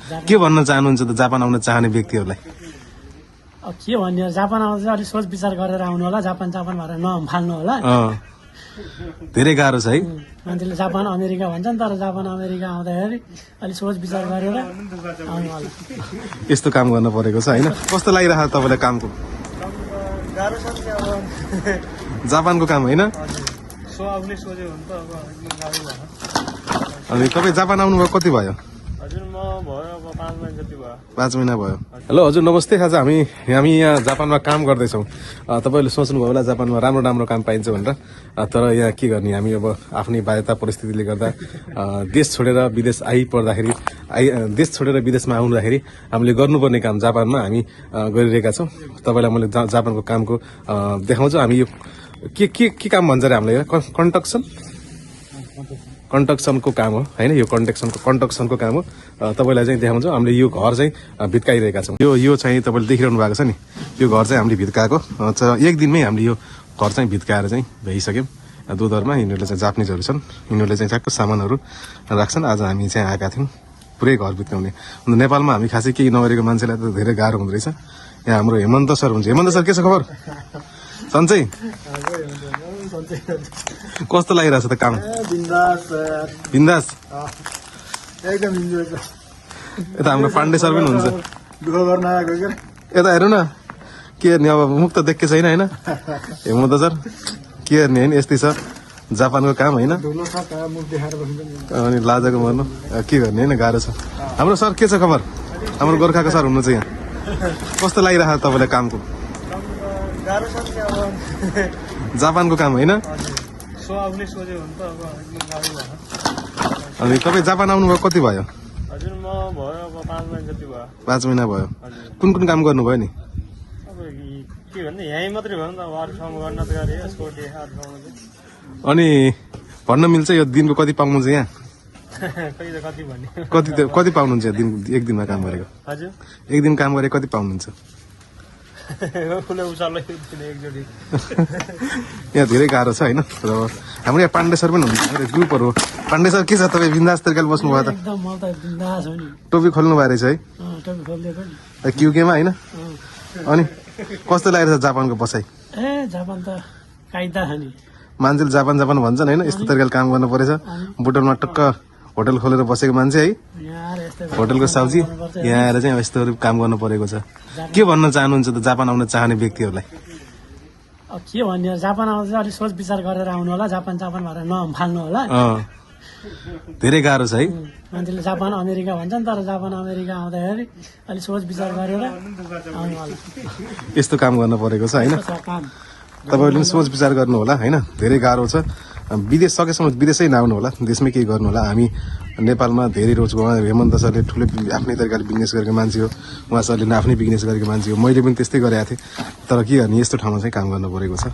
के भन्न चाहनुहुन्छ त जापान आउन चाहने व्यक्तिहरूलाई? अब के भन्ने, जापान आउँदा चाहिँ अलिक सोच विचार गरेर आउनु होला, जापान भएर नफाल्नु होला। धेरै गाह्रो छ है। मान्छेले जापान अमेरिका भन्छन्, तर जापान अमेरिका आउँदाखेरि अलिक सोच विचार गरेर आउनु होला। यस्तो काम गर्न परेको छ होइन? कस्तो लागिरहेको तपाईँलाई कामको? गाह्रो छ नि अब जापानको काम होइन? आफूले सोच्यो भने त अब एकदम गाह्रो भयो। अनि तपाईँ जापान आउनुभयो कति भयो? हजुर म भयो अब 5 महिना जति भयो। 5 महिना भयो। हेलो हजुर नमस्ते। आज हामी यहाँ जापानमा काम गर्दैछौँ। तपाईँहरूले सोच्नुभयो होला जापानमा राम्रो राम्रो काम पाइन्छ भनेर, तर यहाँ के गर्ने, हामी अब आफ्नै बाध्यता परिस्थितिले गर्दा देश छोडेर विदेशमा आउँदाखेरि हामीले गर्नुपर्ने काम जापानमा हामी गरिरहेका छौँ। तपाईँलाई मैले जापानको कामको देखाउँछु। हामी यो के काम भन्छ अरे हामीलाई? कन्स्ट्रक्सनको काम हो होइन? यो कन्स्ट्रक्सनको काम हो। तपाईँलाई चाहिँ देखाउँछु। हामीले यो घर चाहिँ भित्काइरहेका छौँ। यो चाहिँ तपाईँले देखिरहनु भएको छ नि, यो घर चाहिँ हामीले भित्काएको। एक दिनमै हामीले यो घर चाहिँ भित्काएर चाहिँ भइसक्यौँ। दुधहरूमा यिनीहरूले चाहिँ जापानिजहरू छन्, यिनीहरूले चाहिँ ठ्याक्क सामानहरू राख्छन्। आज हामी चाहिँ आएका थियौँ पुरै घर भित्काउने। नेपालमा हामी खासै केही नगरेको मान्छेलाई त धेरै गाह्रो हुँदो रहेछ। यहाँ हाम्रो हेमन्त सर हुन्छ। हेमन्त सर के छ खबर? सन्चै? कस्तो लागिरहेछ त काम? बिन्दास एकदम इन्जोय छ। यता हाम्रो पाण्डे सर पनि हुन्छ। दुःख गर्न आएको के? यता हेर्नु न, के हेर्ने अब, मुख त देखेको छैन होइन? हेमन्त सर के हेर्ने होइन? यस्तै छ जापानको काम होइन? अनि लाजको मर्नु के गर्ने होइन? गाह्रो छ। हाम्रो सर के छ खबर? हाम्रो गोर्खाको सर हुनुहुन्छ यहाँ। कस्तो लागिरहेको तपाईँलाई कामको? गाह्रो छ नि अब जापानको काम होइन? आफूले सोच्यो भने त अब एकदम गाह्रो भयो। अनि तपाईँ जापान आउनुभयो कति भयो? हजुर म भयो अब 5 महिना जति भयो। 5 महिना भयो। हजुर कुन काम गर्नुभयो नि? अब के भन्ने, यहीँ मात्रै भयो नि त, अरू ठाउँमा गर्न त गरे यसको अरू ठाउँमा चाहिँ। अनि भन्न मिल्छ यो दिनको कति पाउनुहुन्छ यहाँ? कति त कति भन्ने, कति पाउनुहुन्छ दिन, एक दिनमा काम गरेको? हजुर एक दिन काम गरे कति पाउनुहुन्छ? फुले उचाल्दै एकजोडी। यहाँ धेरै गाह्रो छ होइन? र हाम्रो यहाँ पाण्डे सर पनि हुनुहुन्छ, ग्रुपहरू हो। पाण्डे सर के छ, तपाईँ बिन्दास तरिकाले बस्नुभयो त? एकदम म त बिन्दास हो नि। टोपी खोल्नु भएको रहेछ है? टोपी खोलिदिएको नि। क्युकेमा होइन? अनि कस्तो लागेको छ जापानको बसाइ? जापान त कायदा छ नि। मान्छेले जापान भन्छन् होइन? यस्तो तरिकाले काम गर्नु परेछ। बुटलमा टक्क होटल खोलेर बसेको मान्छे है, होटलको साउजी यहाँ आएर चाहिँ यस्तोहरू काम गर्नु परेको छ। के भन्न चाहनुहुन्छ त जापान आउन चाहने व्यक्तिहरूलाई? अब के भन्ने, जापान आउँदा चाहिँ अलिक सोच विचार गरेर आउनु होला, जापान भएर नफाल्नु होला। धेरै गाह्रो छ है। मान्छेले जापान अमेरिका भन्छन्, तर जापान अमेरिका आउँदाखेरि अलिक सोच विचार गरेर आउनु होला। यस्तो काम गर्न परेको छ होइन? काम तपाईँहरूले पनि सोच विचार गर्नु होला होइन? धेरै गाह्रो छ। विदेश सकेसम्म विदेशै नआउनु होला, देशमै केही गर्नु होला। हामी नेपालमा धेरै रोजको, उहाँ हेमन्त सरले ठुलो आफ्नै तरिकाले बिजनेस गरेको मान्छे हो, उहाँ सरले आफ्नै बिजनेस गरेको मान्छे हो, मैले पनि त्यस्तै गरेको थिएँ। तर के गर्ने, यस्तो ठाउँमा चाहिँ काम गर्नु परेको छ।